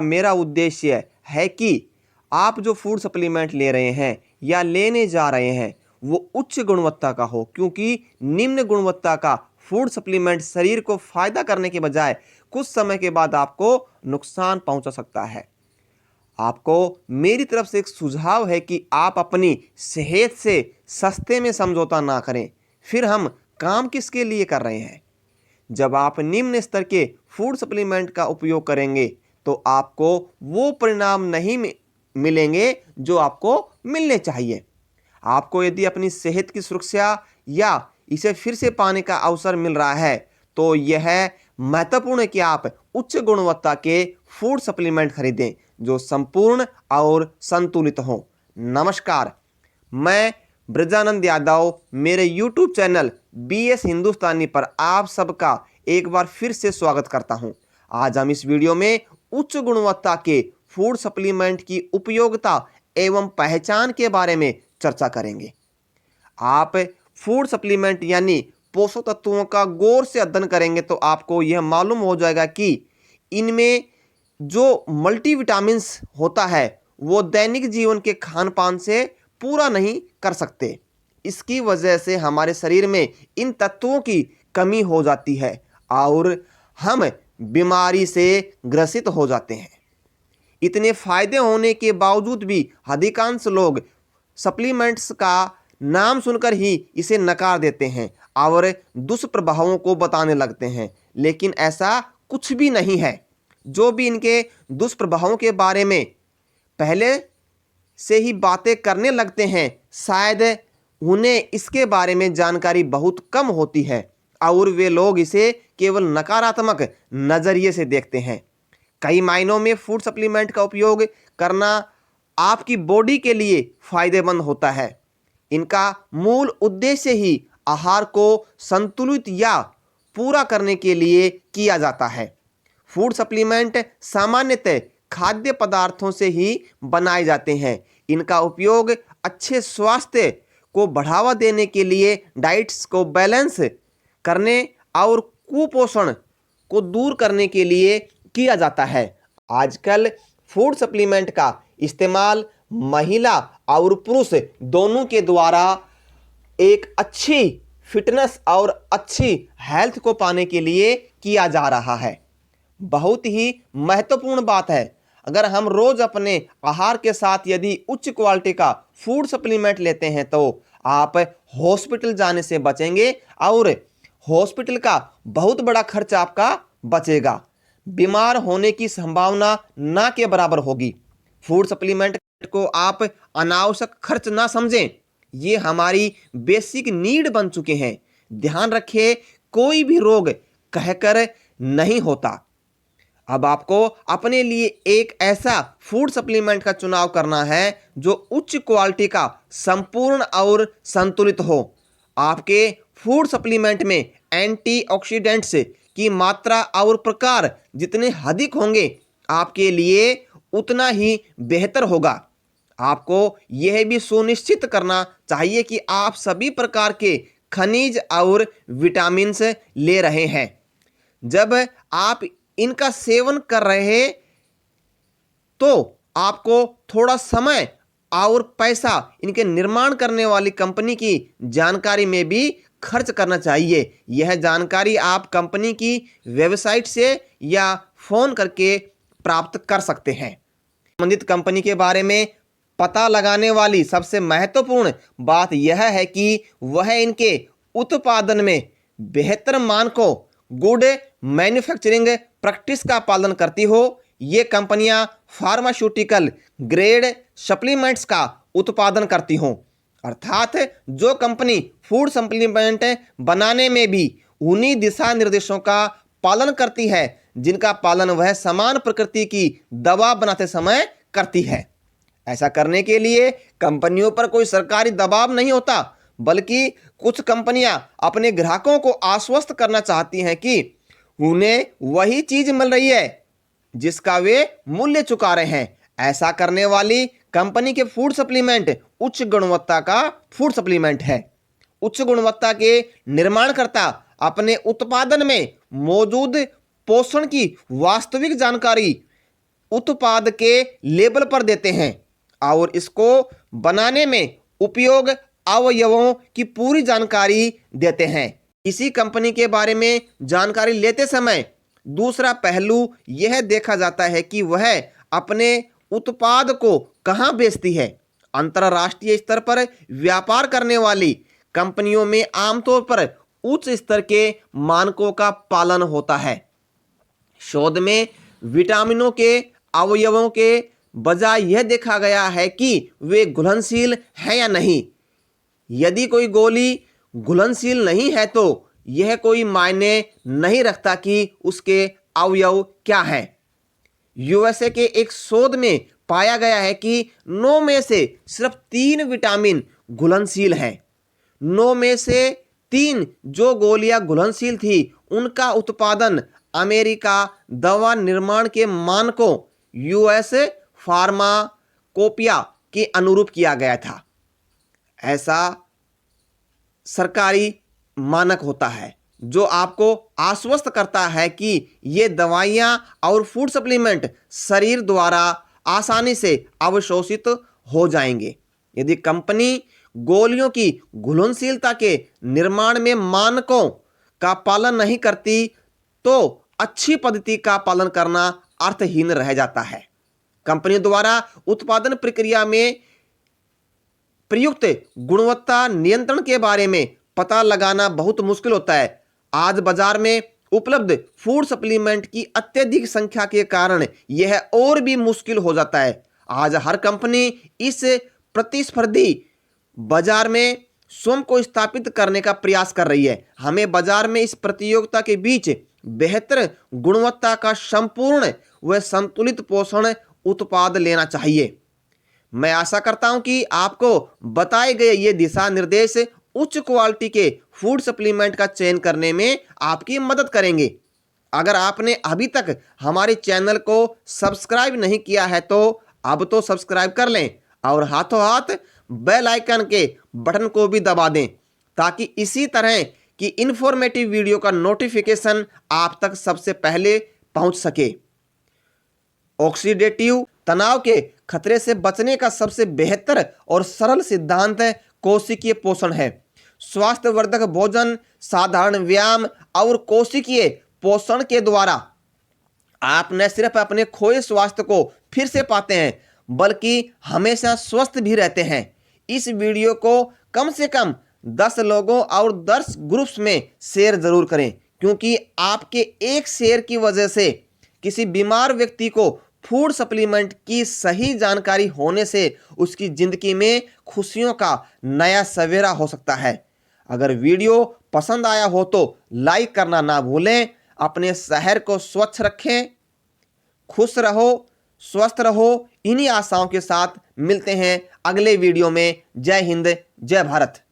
मेरा उद्देश्य है कि आप जो फूड सप्लीमेंट ले रहे हैं या लेने जा रहे हैं वो उच्च गुणवत्ता का हो, क्योंकि निम्न गुणवत्ता का फूड सप्लीमेंट शरीर को फायदा करने के बजाय कुछ समय के बाद आपको नुकसान पहुंचा सकता है। आपको मेरी तरफ से एक सुझाव है कि आप अपनी सेहत से सस्ते में समझौता ना करें। फिर हम काम किसके लिए कर रहे हैं? जब आप निम्न स्तर के फूड सप्लीमेंट का उपयोग करेंगे तो आपको वो परिणाम नहीं मिलेंगे जो आपको मिलने चाहिए। आपको यदि अपनी सेहत की सुरक्षा या इसे फिर से पाने का अवसर मिल रहा है तो यह महत्वपूर्ण है कि आप उच्च गुणवत्ता के फूड सप्लीमेंट खरीदें जो संपूर्ण और संतुलित हों। नमस्कार, मैं ब्रजानंद यादव मेरे YouTube चैनल BS हिंदुस्तानी पर आप सबका एक बार फिर से स्वागत करता हूं। आज हम इस वीडियो में उच्च गुणवत्ता के फूड सप्लीमेंट की उपयोगिता एवं पहचान के बारे में चर्चा करेंगे। आप फूड सप्लीमेंट यानी पोषक तत्वों का गौर से अध्ययन करेंगे तो आपको यह मालूम हो जाएगा कि इनमें जो मल्टीविटामिन्स होता है वो दैनिक जीवन के खान पान से पूरा नहीं कर सकते। इसकी वजह से हमारे शरीर में इन तत्वों की कमी हो जाती है और हम बीमारी से ग्रसित हो जाते हैं। इतने फायदे होने के बावजूद भी अधिकांश लोग सप्लीमेंट्स का नाम सुनकर ही इसे नकार देते हैं और दुष्प्रभावों को बताने लगते हैं, लेकिन ऐसा कुछ भी नहीं है। जो भी इनके दुष्प्रभावों के बारे में पहले से ही बातें करने लगते हैं, शायद उन्हें इसके बारे में जानकारी बहुत कम होती है और वे लोग इसे केवल नकारात्मक नज़रिए से देखते हैं। कई मायनों में फूड सप्लीमेंट का उपयोग करना आपकी बॉडी के लिए फायदेमंद होता है। इनका मूल उद्देश्य ही आहार को संतुलित या पूरा करने के लिए किया जाता है। फूड सप्लीमेंट सामान्यतः खाद्य पदार्थों से ही बनाए जाते हैं। इनका उपयोग अच्छे स्वास्थ्य को बढ़ावा देने के लिए, डाइट्स को बैलेंस करने और कुपोषण को दूर करने के लिए किया जाता है। आजकल फूड सप्लीमेंट का इस्तेमाल महिला और पुरुष दोनों के द्वारा एक अच्छी फिटनेस और अच्छी हेल्थ को पाने के लिए किया जा रहा है। बहुत ही महत्वपूर्ण बात है। अगर हम रोज अपने आहार के साथ यदि उच्च क्वालिटी का फूड सप्लीमेंट लेते हैं तो आप हॉस्पिटल जाने से बचेंगे और हॉस्पिटल का बहुत बड़ा खर्च आपका बचेगा। बीमार होने की संभावना ना के बराबर होगी। फूड सप्लीमेंट को आप अनावश्यक खर्च ना समझें, ये हमारी बेसिक नीड बन चुके हैं। ध्यान रखें, कोई भी रोग कहकर नहीं होता। अब आपको अपने लिए एक ऐसा फूड सप्लीमेंट का चुनाव करना है जो उच्च क्वालिटी का, संपूर्ण और संतुलित हो। आपके फूड सप्लीमेंट में एंटीऑक्सीडेंट्स की मात्रा और प्रकार जितने अधिक होंगे आपके लिए उतना ही बेहतर होगा। आपको यह भी सुनिश्चित करना चाहिए कि आप सभी प्रकार के खनिज और विटामिन्स ले रहे हैं। जब आप इनका सेवन कर रहे हैं तो आपको थोड़ा समय और पैसा इनके निर्माण करने वाली कंपनी की जानकारी में भी खर्च करना चाहिए। यह जानकारी आप कंपनी की वेबसाइट से या फ़ोन करके प्राप्त कर सकते हैं। संबंधित कंपनी के बारे में पता लगाने वाली सबसे महत्वपूर्ण बात यह है कि वह इनके उत्पादन में बेहतर मानकों, गुड मैन्युफैक्चरिंग प्रैक्टिस का पालन करती हो। ये कंपनियां फार्मास्यूटिकल ग्रेड सप्लीमेंट्स का उत्पादन करती हों, अर्थात जो कंपनी फूड सप्लीमेंट बनाने में भी उन्हीं दिशा निर्देशों का पालन करती है जिनका पालन वह समान प्रकृति की दवा बनाते समय करती है। ऐसा करने के लिए कंपनियों पर कोई सरकारी दबाव नहीं होता, बल्कि कुछ कंपनियां अपने ग्राहकों को आश्वस्त करना चाहती हैं कि उन्हें वही चीज मिल रही है जिसका वे मूल्य चुका रहे हैं। ऐसा करने वाली कंपनी के फूड सप्लीमेंट उच्च गुणवत्ता का फूड सप्लीमेंट है। उच्च गुणवत्ता के निर्माणकर्ता अपने उत्पादन में मौजूद पोषण की वास्तविक जानकारी उत्पाद के लेबल पर देते हैं और इसको बनाने में उपयोग अवयवों की पूरी जानकारी देते हैं। किसी कंपनी के बारे में जानकारी लेते समय दूसरा पहलू यह देखा जाता है कि वह अपने उत्पाद को कहां बेचती है। अंतरराष्ट्रीय स्तर पर व्यापार करने वाली कंपनियों में आमतौर पर उच्च स्तर के मानकों का पालन होता है। शोध में विटामिनों के अवयवों के बजाय यह देखा गया है कि वे घुलनशील हैं या नहीं। यदि कोई गोली घुलनशील नहीं है तो यह कोई मायने नहीं रखता कि उसके अवयव क्या हैं। यूएसए के एक शोध में पाया गया है कि 9 में से सिर्फ 3 विटामिन घुलनशील हैं। 9 में से 3 जो गोलियां घुलनशील थी उनका उत्पादन अमेरिका दवा निर्माण के मानकों यूएस फार्माकोपिया के अनुरूप किया गया था। ऐसा सरकारी मानक होता है जो आपको आश्वस्त करता है कि ये दवाइयाँ और फूड सप्लीमेंट शरीर द्वारा आसानी से अवशोषित हो जाएंगे। यदि कंपनी गोलियों की घुलनशीलता के निर्माण में मानकों का पालन नहीं करती तो अच्छी पद्धति का पालन करना अर्थहीन रह जाता है। कंपनी द्वारा उत्पादन प्रक्रिया में प्रयुक्त गुणवत्ता नियंत्रण के बारे में पता लगाना बहुत मुश्किल होता है। आज बाजार में उपलब्ध फूड सप्लीमेंट की अत्यधिक संख्या के कारण यह और भी मुश्किल हो जाता है। आज हर कंपनी इस प्रतिस्पर्धी बाजार में स्वयं को स्थापित करने का प्रयास कर रही है। हमें बाजार में इस प्रतियोगिता के बीच बेहतर गुणवत्ता का संपूर्ण व संतुलित पोषण उत्पाद लेना चाहिए। मैं आशा करता हूं कि आपको बताए गए ये दिशा निर्देश उच्च क्वालिटी के फूड सप्लीमेंट का चयन करने में आपकी मदद करेंगे। अगर आपने अभी तक हमारे चैनल को सब्सक्राइब नहीं किया है तो अब तो सब्सक्राइब कर लें और हाथों हाथ बेल आइकन के बटन को भी दबा दें ताकि इसी तरह की इंफॉर्मेटिव वीडियो का नोटिफिकेशन आप तक सबसे पहले पहुंच सके। ऑक्सीडेटिव तनाव के खतरे से बचने का सबसे बेहतर और सरल सिद्धांत कोशिकीय पोषण है। स्वास्थ्यवर्धक भोजन, साधारण व्यायाम और कोशिकीय पोषण के द्वारा आप न सिर्फ अपने खोए स्वास्थ्य को फिर से पाते हैं बल्कि हमेशा स्वस्थ भी रहते हैं। इस वीडियो को कम से कम 10 लोगों और 10 ग्रुप्स में शेयर जरूर करें क्योंकि आपके एक शेयर की वजह से किसी बीमार व्यक्ति को फूड सप्लीमेंट की सही जानकारी होने से उसकी जिंदगी में खुशियों का नया सवेरा हो सकता है। अगर वीडियो पसंद आया हो तो लाइक करना ना भूलें। अपने शहर को स्वच्छ रखें। खुश रहो, स्वस्थ रहो। इन्हीं आशाओं के साथ मिलते हैं अगले वीडियो में। जय हिंद, जय भारत।